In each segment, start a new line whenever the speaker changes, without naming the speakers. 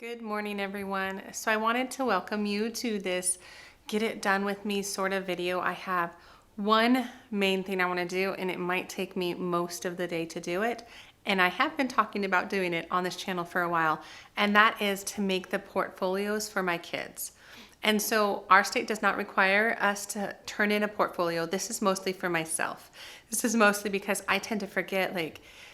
Good morning, everyone. So I wanted to welcome you to this get it done with me sort of video. I have one main thing I want to do, and it might take me most of the day to do it. And I have been talking about doing it on this channel for a while, and that is to make the portfolios for my kids. And so our state does not require us to turn in a portfolio. This is mostly for myself. This is mostly because I tend to forget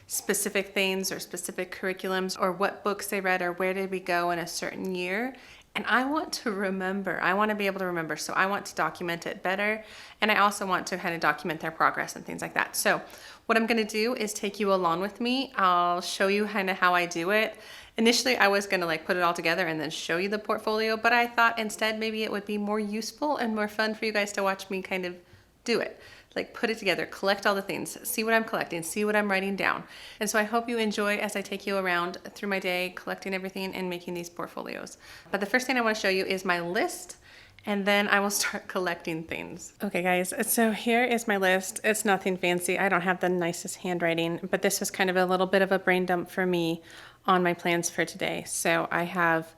specific things or specific curriculums or what books they read or where did we go in a certain year. And I want to remember, I want to be able to remember. So I want to document it better. And I also want to kind of document their progress and things like that. So what I'm going to do is take you along with me. I'll show you kind of how I do it. Initially, I was going to put it all together and then show you the portfolio, but I thought instead maybe it would be more useful and more fun for you guys to watch me kind of do it. Put it together, collect all the things, see what I'm collecting, see what I'm writing down. And so I hope you enjoy as I take you around through my day, collecting everything and making these portfolios. But the first thing I want to show you is my list, and then I will start collecting things. Okay guys, so here is my list. It's nothing fancy. I don't have the nicest handwriting, but this was kind of a little bit of a brain dump for me on my plans for today. So I have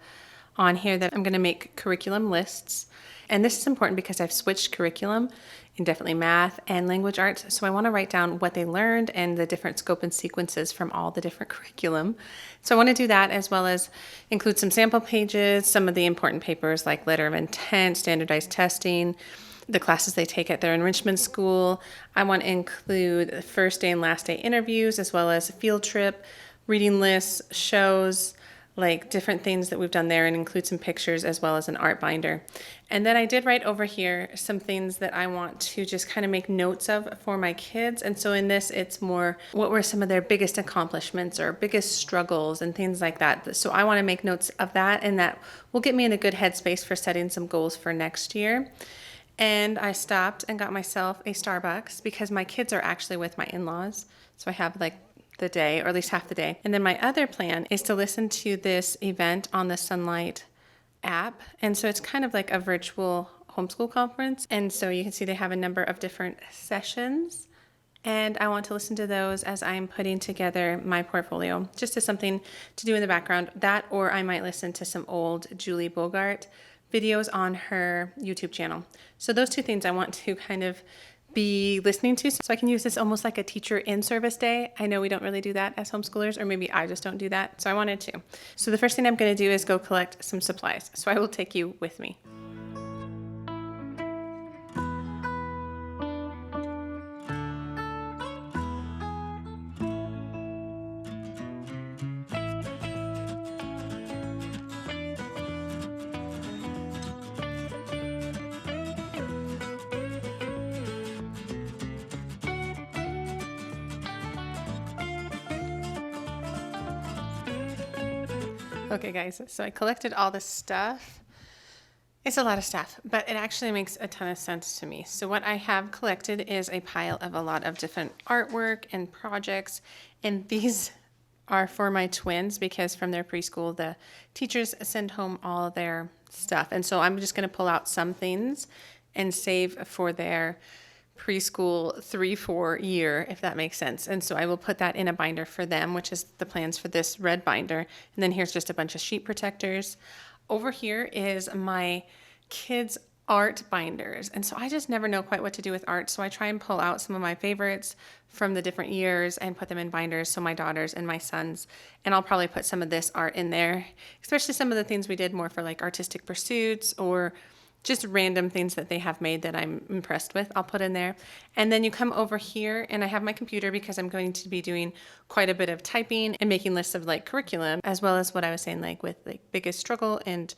on here that I'm going to make curriculum lists. And this is important because I've switched curriculum in definitely math and language arts. So I want to write down what they learned and the different scope and sequences from all the different curriculum. So I want to do that as well as include some sample pages, some of the important papers like letter of intent, standardized testing, the classes they take at their enrichment school. I want to include the first day and last day interviews as well as a field trip, reading lists, shows, different things that we've done there, and include some pictures as well as an art binder. And then I did write over here some things that I want to just kind of make notes of for my kids. And so in this, it's more what were some of their biggest accomplishments or biggest struggles and things like that. So I want to make notes of that, and that will get me in a good headspace for setting some goals for next year. And I stopped and got myself a Starbucks because my kids are actually with my in-laws. So I have the day, or at least half the day. And then my other plan is to listen to this event on the Sunlight app. And so it's kind of like a virtual homeschool conference. And so you can see they have a number of different sessions. And I want to listen to those as I'm putting together my portfolio, just as something to do in the background. That, or I might listen to some old Julie Bogart videos on her YouTube channel. So those two things I want to kind of be listening to, so I can use this almost like a teacher in service day. I know we don't really do that as homeschoolers, or maybe I just don't do that, so I wanted to. So the first thing I'm going to do is go collect some supplies. So I will take you with me. Okay guys, so I collected all this stuff. It's a lot of stuff, but it actually makes a ton of sense to me. So what I have collected is a pile of a lot of different artwork and projects, and these are for my twins because from their preschool, the teachers send home all their stuff. And so I'm just going to pull out some things and save for their preschool 3-4 year, if that makes sense. And so I will put that in a binder for them, which is the plans for this red binder. And then here's just a bunch of sheet protectors. Over here is my kids' art binders. And so I just never know quite what to do with art. So I try and pull out some of my favorites from the different years and put them in binders. So my daughters and my sons, and I'll probably put some of this art in there, especially some of the things we did more for artistic pursuits or just random things that they have made that I'm impressed with, I'll put in there. And then you come over here, and I have my computer because I'm going to be doing quite a bit of typing and making lists of curriculum, as well as what I was saying with biggest struggle and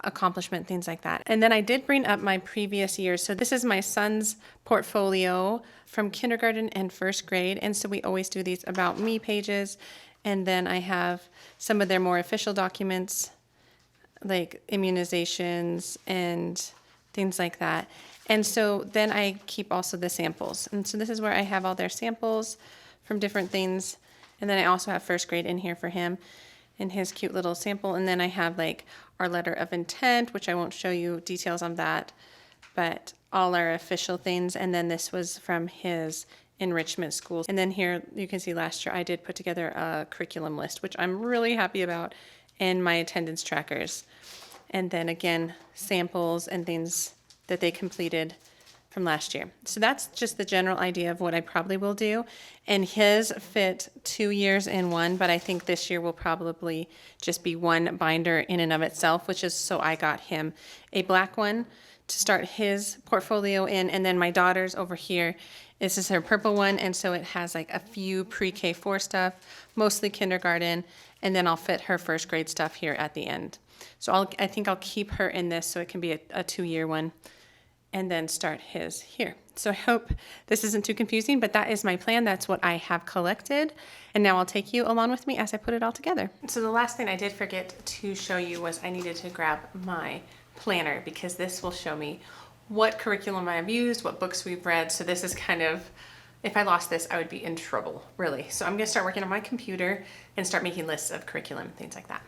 accomplishment, things like that. And then I did bring up my previous years. So this is my son's portfolio from kindergarten and first grade. And so we always do these about me pages. And then I have some of their more official documents, like immunizations and things like that. And so then I keep also the samples. And so this is where I have all their samples from different things. And then I also have first grade in here for him and his cute little sample. And then I have our letter of intent, which I won't show you details on that, but all our official things. And then this was from his enrichment schools. And then here you can see last year I did put together a curriculum list, which I'm really happy about. and my attendance trackers. And then again, samples and things that they completed from last year. So that's just the general idea of what I probably will do. And his fit 2 years in one, but I think this year will probably just be one binder in and of itself, which is, so I got him a black one to start his portfolio in. And then my daughter's over here, this is her purple one. And so it has like a few pre-K4 stuff, mostly kindergarten. And then I'll fit her first grade stuff here at the end. So I think I'll keep her in this so it can be a 2-year one, and then start his here. So I hope this isn't too confusing, but that is my plan. That's what I have collected. And now I'll take you along with me as I put it all together. So the last thing I did forget to show you was I needed to grab my planner, because this will show me what curriculum I've used, what books we've read. So this is kind of, if I lost this, I would be in trouble, really. So I'm gonna start working on my computer and start making lists of curriculum, things like that.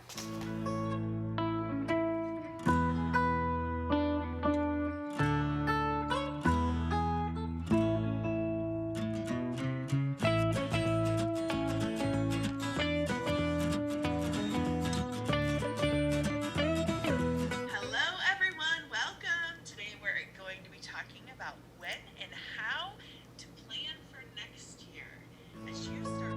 When and how to plan for next year as you start.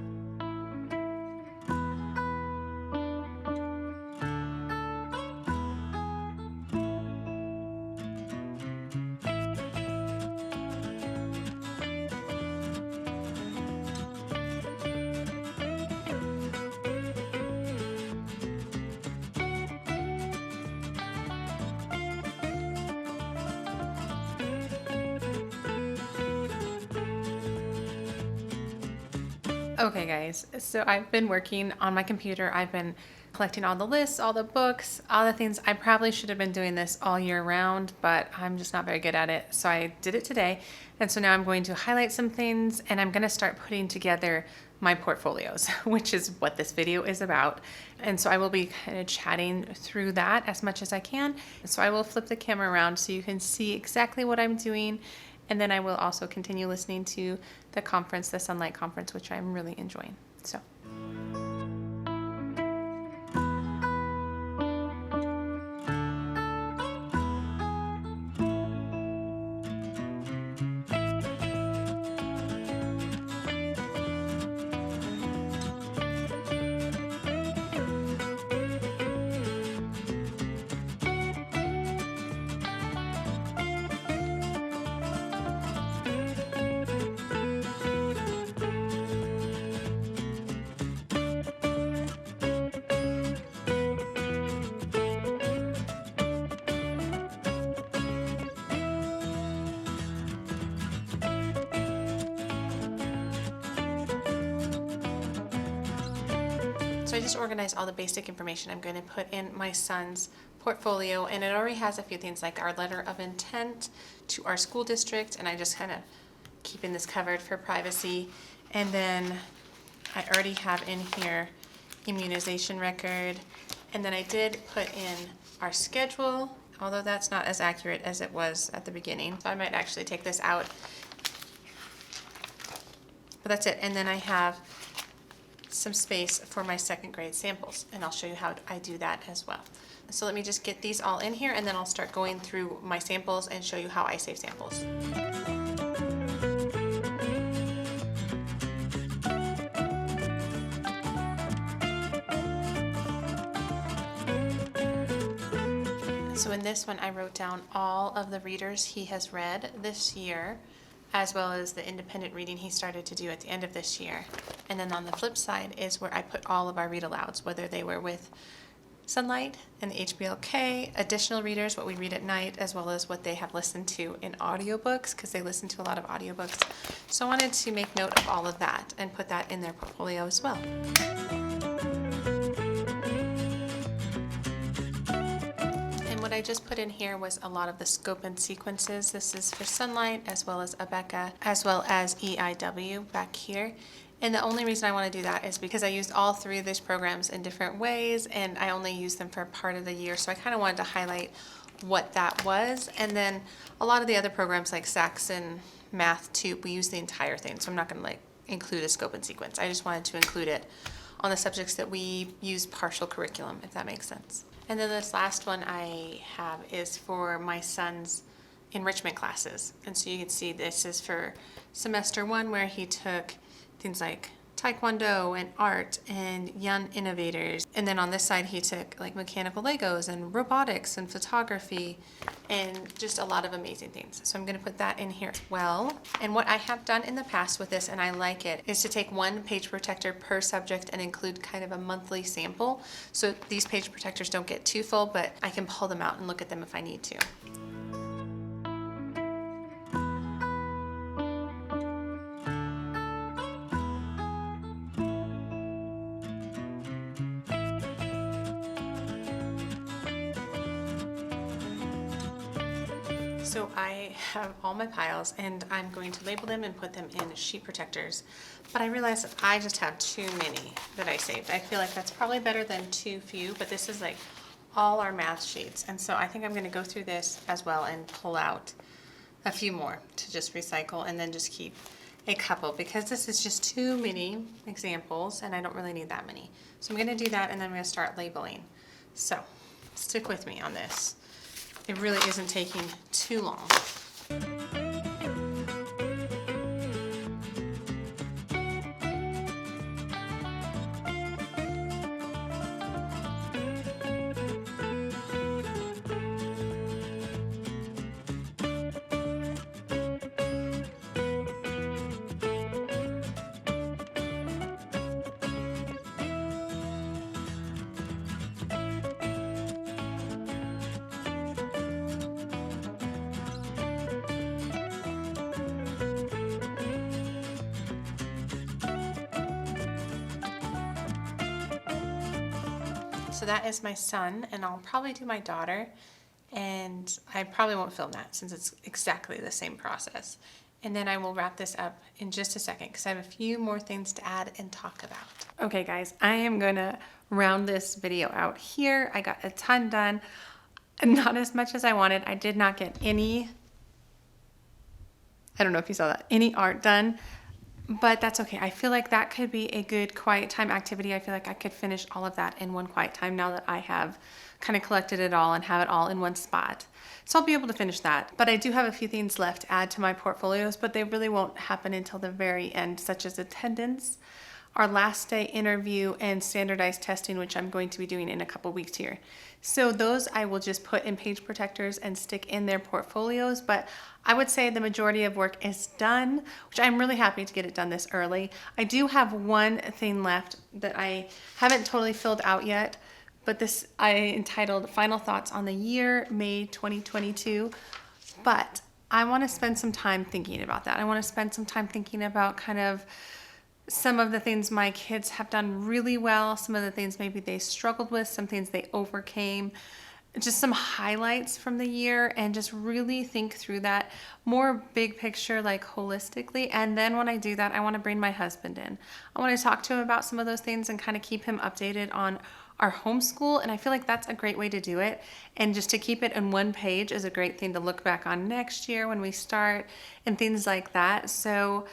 Okay guys, so I've been working on my computer. I've been collecting all the lists, all the books, all the things. I probably should have been doing this all year round, but I'm just not very good at it. So I did it today. And so now I'm going to highlight some things, and I'm gonna start putting together my portfolios, which is what this video is about. And so I will be kind of chatting through that as much as I can. So I will flip the camera around so you can see exactly what I'm doing. And then I will also continue listening to the conference, the Sunlight Conference, which I'm really enjoying. So. So I just organized all the basic information I'm going to put in my son's portfolio, and it already has a few things like our letter of intent to our school district, and I just kind of keeping this covered for privacy. And then I already have in here immunization record, and then I did put in our schedule, although that's not as accurate as it was at the beginning. So I might actually take this out. But that's it. And then I have some space for my second grade samples, and I'll show you how I do that as well. So let me just get these all in here, and then I'll start going through my samples and show you how I save samples. So in this one, I wrote down all of the readers he has read this year, as well as the independent reading he started to do at the end of this year. And then on the flip side is where I put all of our read alouds, whether they were with Sunlight and the HBLK, additional readers, what we read at night, as well as what they have listened to in audiobooks, because they listen to a lot of audiobooks. So I wanted to make note of all of that and put that in their portfolio as well. What I just put in here was a lot of the scope and sequences. This is for Sunlight, as well as Abeka, as well as EIW back here. And the only reason I want to do that is because I used all three of these programs in different ways, and I only used them for part of the year. So I kind of wanted to highlight what that was. And then a lot of the other programs like Saxon, Math, Tube, we use the entire thing. So I'm not going to include a scope and sequence. I just wanted to include it on the subjects that we use partial curriculum, if that makes sense. And then this last one I have is for my son's enrichment classes. And so you can see this is for semester 1, where he took things like Taekwondo and art and Young Innovators. And then on this side, he took like mechanical Legos and robotics and photography and just a lot of amazing things. So I'm gonna put that in here as well. And what I have done in the past with this, and I like it, is to take one page protector per subject and include kind of a monthly sample. So these page protectors don't get too full, but I can pull them out and look at them if I need to. So I have all my piles and I'm going to label them and put them in sheet protectors. But I realized that I just have too many that I saved. I feel like that's probably better than too few, but this is like all our math sheets. And so I think I'm gonna go through this as well and pull out a few more to just recycle and then just keep a couple, because this is just too many examples and I don't really need that many. So I'm gonna do that and then I'm gonna start labeling. So stick with me on this. It really isn't taking too long. So that is my son, and I'll probably do my daughter, and I probably won't film that since it's exactly the same process. And then I will wrap this up in just a second because I have a few more things to add and talk about. Okay guys, I am gonna round this video out here. I got a ton done, not as much as I wanted. I did not get any, I don't know if you saw that, any art done. But that's okay. I feel like that could be a good quiet time activity. I feel like I could finish all of that in one quiet time now that I have kind of collected it all and have it all in one spot. So I'll be able to finish that. But I do have a few things left to add to my portfolios, but they really won't happen until the very end, such as attendance, our last day interview, and standardized testing, which I'm going to be doing in a couple weeks here. So those I will just put in page protectors and stick in their portfolios, but I would say the majority of work is done, which I'm really happy to get it done this early. I do have one thing left that I haven't totally filled out yet, but this I entitled Final Thoughts on the Year, May 2022, but I want to spend some time thinking about that. I want to spend some time thinking about kind of some of the things my kids have done really well, some of the things maybe they struggled with, some things they overcame, just some highlights from the year, and just really think through that more big picture, like holistically. And then when I do that, I want to bring my husband in. I want to talk to him about some of those things and kind of keep him updated on our homeschool. And I feel like that's a great way to do it. And just to keep it in one page is a great thing to look back on next year when we start and things like that. So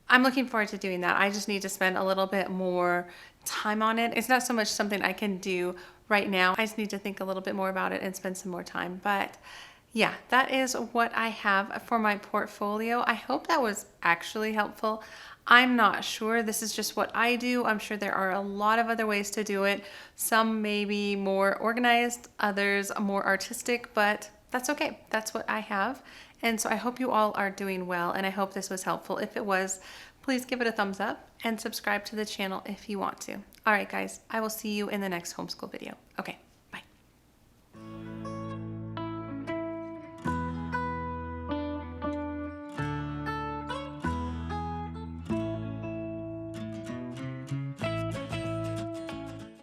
I'm looking forward to doing that. I just need to spend a little bit more time on it. It's not so much something I can do right now. I just need to think a little bit more about it and spend some more time. But yeah, that is what I have for my portfolio. I hope that was actually helpful. I'm not sure. This is just what I do. I'm sure there are a lot of other ways to do it. Some may be more organized, others more artistic, but that's okay. That's what I have. And so I hope you all are doing well, and I hope this was helpful. If it was, please give it a thumbs up and subscribe to the channel if you want to. All right, guys, I will see you in the next homeschool video. Okay.